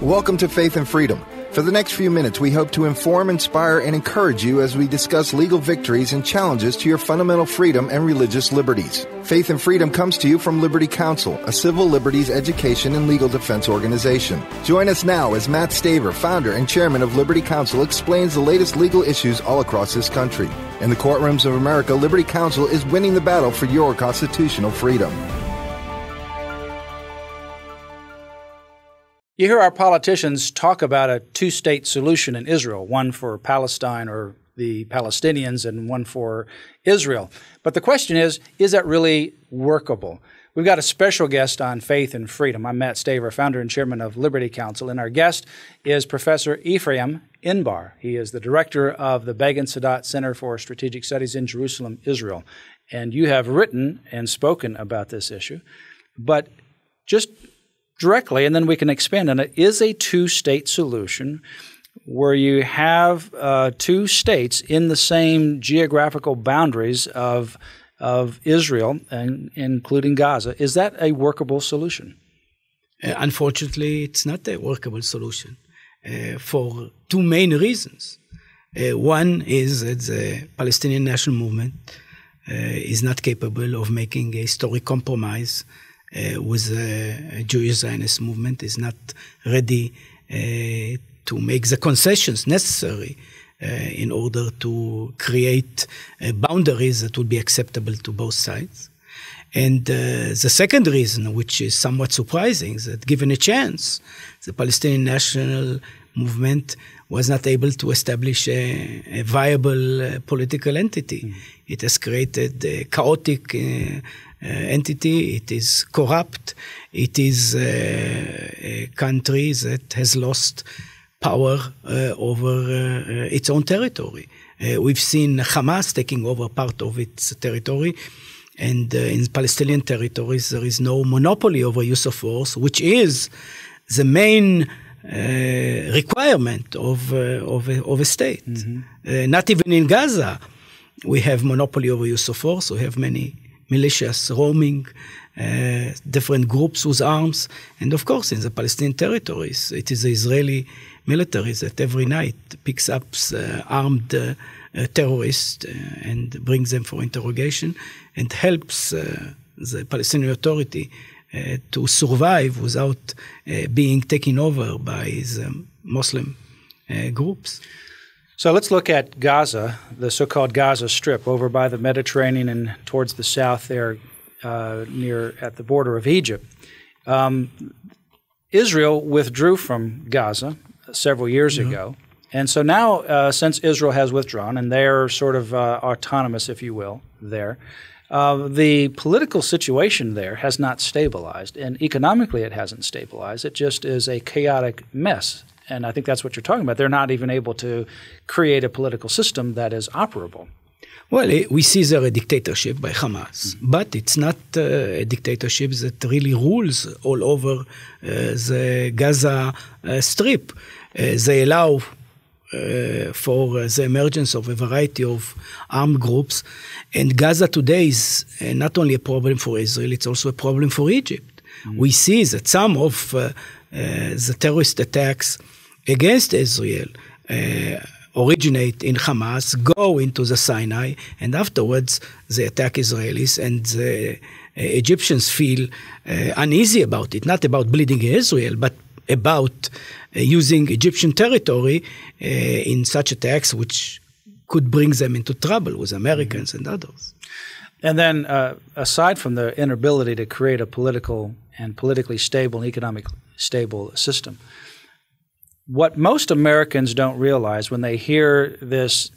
Welcome to Faith and Freedom. For the next few minutes, we hope to inform, inspire, and encourage you as we discuss legal victories and challenges to your fundamental freedom and religious liberties. Faith and Freedom comes to you from Liberty Counsel, a civil liberties education and legal defense organization. Join us now as Matt Staver, founder and chairman of Liberty Counsel, explains the latest legal issues all across this country. In the courtrooms of America, Liberty Counsel is winning the battle for your constitutional freedom. You hear our politicians talk about a two-state solution in Israel, one for Palestine or the Palestinians and one for Israel. But the question is that really workable? We've got a special guest on Faith and Freedom. I'm Matt Staver, founder and chairman of Liberty Counsel, and our guest is Professor Efrain Inbar. He is the director of the Begin Sadat Center for Strategic Studies in Jerusalem, Israel. And you have written and spoken about this issue. But just directly, and then we can expand on it, is a two-state solution where you have two states in the same geographical boundaries of Israel, and including Gaza. Is that a workable solution? Unfortunately, it's not a workable solution for two main reasons. One is that the Palestinian national movement is not capable of making a historic compromise with the Jewish Zionist movement, is not ready to make the concessions necessary in order to create boundaries that would be acceptable to both sides. And the second reason, which is somewhat surprising, is that given a chance, the Palestinian national movement was not able to establish a viable political entity. It has created a chaotic entity. It is corrupt. It is a country that has lost power over its own territory. We've seen Hamas taking over part of its territory, and in Palestinian territories there is no monopoly over use of force, which is the main requirement of a state. Not even in Gaza we have monopoly over use of force. We have many militias roaming, different groups with arms. And of course, in the Palestinian territories, it is the Israeli military that every night picks up armed terrorists and brings them for interrogation and helps the Palestinian Authority to survive without being taken over by the Muslim groups. So let's look at Gaza, the so-called Gaza Strip, over by the Mediterranean and towards the south there, near at the border of Egypt. Israel withdrew from Gaza several years ago, and so now, since Israel has withdrawn, and they're sort of autonomous, if you will, there, the political situation there has not stabilized, and economically it hasn't stabilized. It just is a chaotic mess. And I think that's what you're talking about. They're not even able to create a political system that is operable. Well, we see there a dictatorship by Hamas, but it's not a dictatorship that really rules all over the Gaza Strip. They allow for the emergence of a variety of armed groups. And Gaza today is not only a problem for Israel, it's also a problem for Egypt. We see that some of the terrorist attacks against Israel originate in Hamas, go into the Sinai, and afterwards they attack Israelis, and the Egyptians feel uneasy about it, not about bleeding Israel, but about using Egyptian territory in such attacks which could bring them into trouble with Americans and others. And then aside from the inability to create a political and politically stable and economically stable system, what most Americans don't realize when they hear this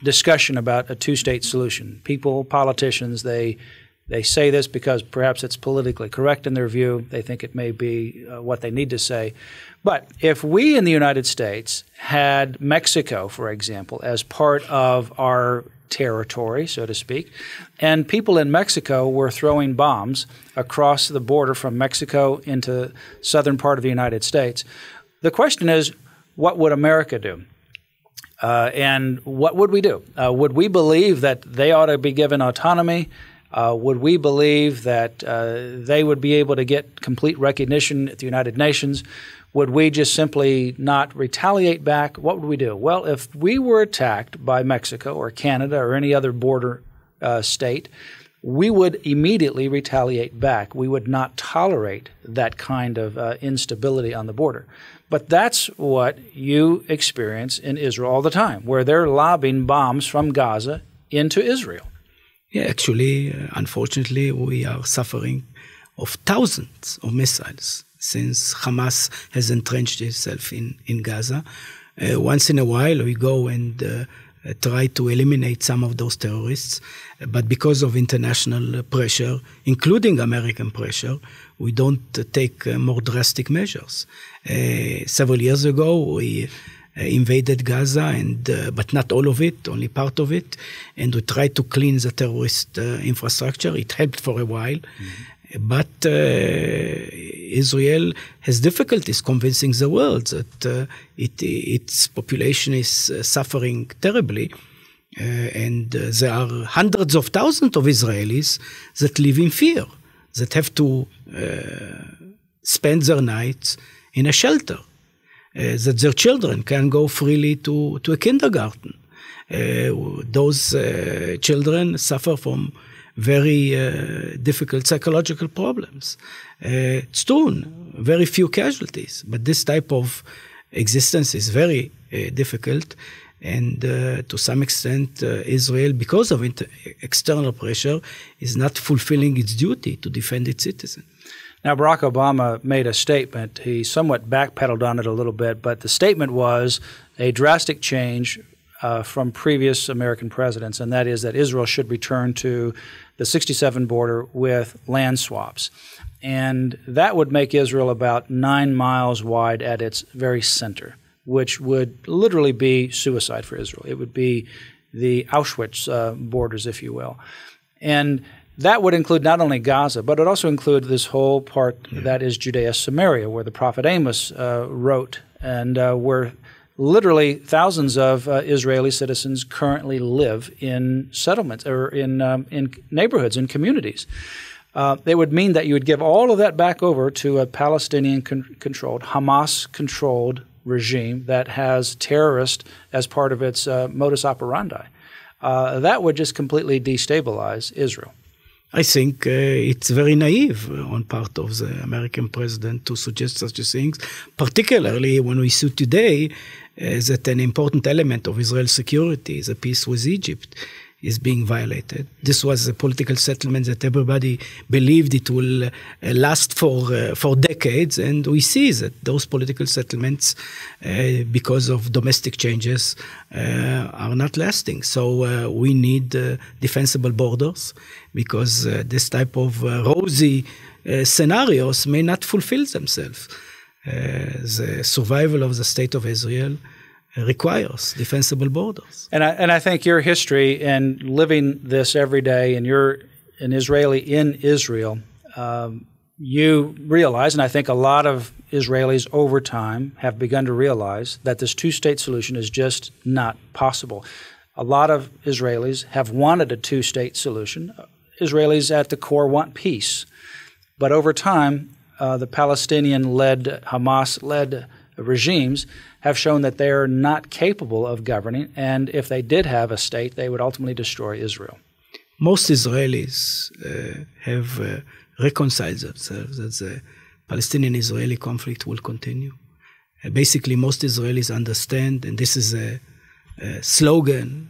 discussion about a two-state solution, people, politicians, they say this because perhaps it's politically correct in their view. They think it may be what they need to say. But if we in the United States had Mexico, for example, as part of our territory, so to speak, and people in Mexico were throwing bombs across the border from Mexico into southern part of the United States, the question is, what would America do? And what would we do? Would we believe that they ought to be given autonomy Would we believe that they would be able to get complete recognition at the United Nations? Would we just simply not retaliate back? What would we do? Well, if we were attacked by Mexico or Canada or any other border state, we would immediately retaliate back. We would not tolerate that kind of instability on the border. But that's what you experience in Israel all the time, where they're lobbing bombs from Gaza into Israel. Yeah, actually, unfortunately, we are suffering of thousands of missiles since Hamas has entrenched itself in Gaza. Once in a while, we go and try to eliminate some of those terrorists, but because of international pressure, including American pressure, we don't take more drastic measures. Several years ago, we invaded Gaza, but not all of it, only part of it, and we tried to clean the terrorist infrastructure. It helped for a while, but Israel has difficulties convincing the world that its population is suffering terribly, and there are hundreds of thousands of Israelis that live in fear, that have to spend their nights in a shelter, that their children can go freely to a kindergarten. Those children suffer from very difficult psychological problems. It's true, very few casualties, but this type of existence is very difficult. And to some extent, Israel, because of external pressure, is not fulfilling its duty to defend its citizens. Now, Barack Obama made a statement. He somewhat backpedaled on it a little bit, but the statement was a drastic change from previous American presidents, and that is that Israel should return to the 67 border with land swaps. And that would make Israel about 9 miles wide at its very center, which would literally be suicide for Israel. It would be the Auschwitz borders, if you will. And that would include not only Gaza, but it also include this whole part that is Judea Samaria, where the prophet Amos wrote, and where literally thousands of Israeli citizens currently live in settlements or in neighborhoods, in communities. It would mean that you would give all of that back over to a Palestinian-controlled, Hamas-controlled regime that has terrorists as part of its modus operandi. That would just completely destabilize Israel. I think it's very naive on part of the American president to suggest such things, particularly when we see today that an important element of Israel's security, the peace with Egypt, is being violated. This was a political settlement that everybody believed it will last for decades, and we see that those political settlements, because of domestic changes, are not lasting. So we need defensible borders, because this type of rosy scenarios may not fulfill themselves. The survival of the state of Israel requires defensible borders. And I think your history and living this every day, and you're an Israeli in Israel, you realize, and I think a lot of Israelis over time have begun to realize, that this two-state solution is just not possible. A lot of Israelis have wanted a two-state solution. Israelis at the core want peace. But over time, the Palestinian-led, Hamas-led regimes have shown that they are not capable of governing, and if they did have a state, they would ultimately destroy Israel. Most Israelis have reconciled themselves that the Palestinian-Israeli conflict will continue. Basically, most Israelis understand, and this is a slogan,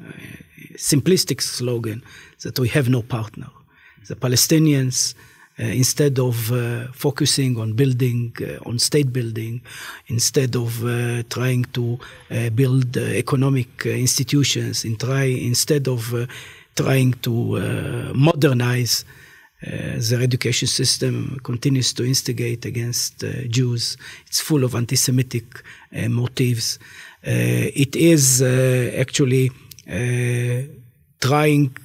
a simplistic slogan, that we have no partner. The Palestinians, instead of focusing on building, on state building, instead of trying to build economic institutions, instead of trying to modernize their education system, continues to instigate against Jews. It's full of anti-Semitic motives. It is actually trying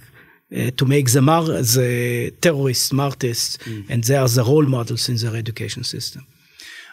to make the terrorists martyrs, and they are the role models in their education system.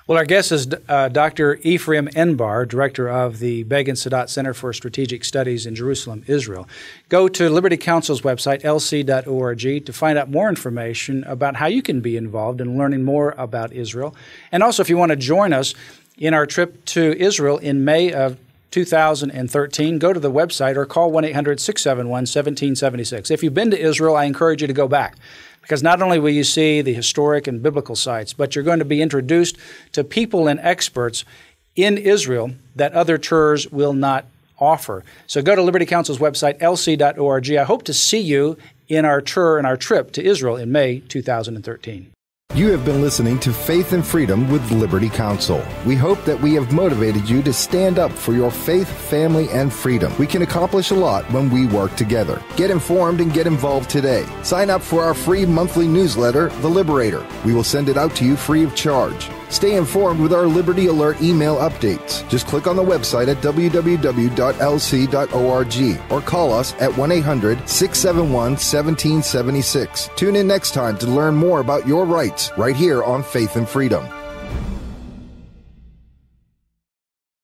Well, our guest is Dr. Efrain Inbar, director of the Begin Sadat Center for Strategic Studies in Jerusalem, Israel. Go to Liberty Council's website, lc.org, to find out more information about how you can be involved in learning more about Israel. And also, if you want to join us in our trip to Israel in May of 2013, go to the website or call 1-800-671-1776. If you've been to Israel, I encourage you to go back, because not only will you see the historic and biblical sites, but you're going to be introduced to people and experts in Israel that other tours will not offer. So go to Liberty Council's website, lc.org. I hope to see you in our tour and our trip to Israel in May 2013. You have been listening to Faith and Freedom with Liberty Counsel. We hope that we have motivated you to stand up for your faith, family, and freedom. We can accomplish a lot when we work together. Get informed and get involved today. Sign up for our free monthly newsletter, The Liberator. We will send it out to you free of charge. Stay informed with our Liberty Alert email updates. Just click on the website at www.lc.org or call us at 1-800-671-1776. Tune in next time to learn more about your rights right here on Faith and Freedom.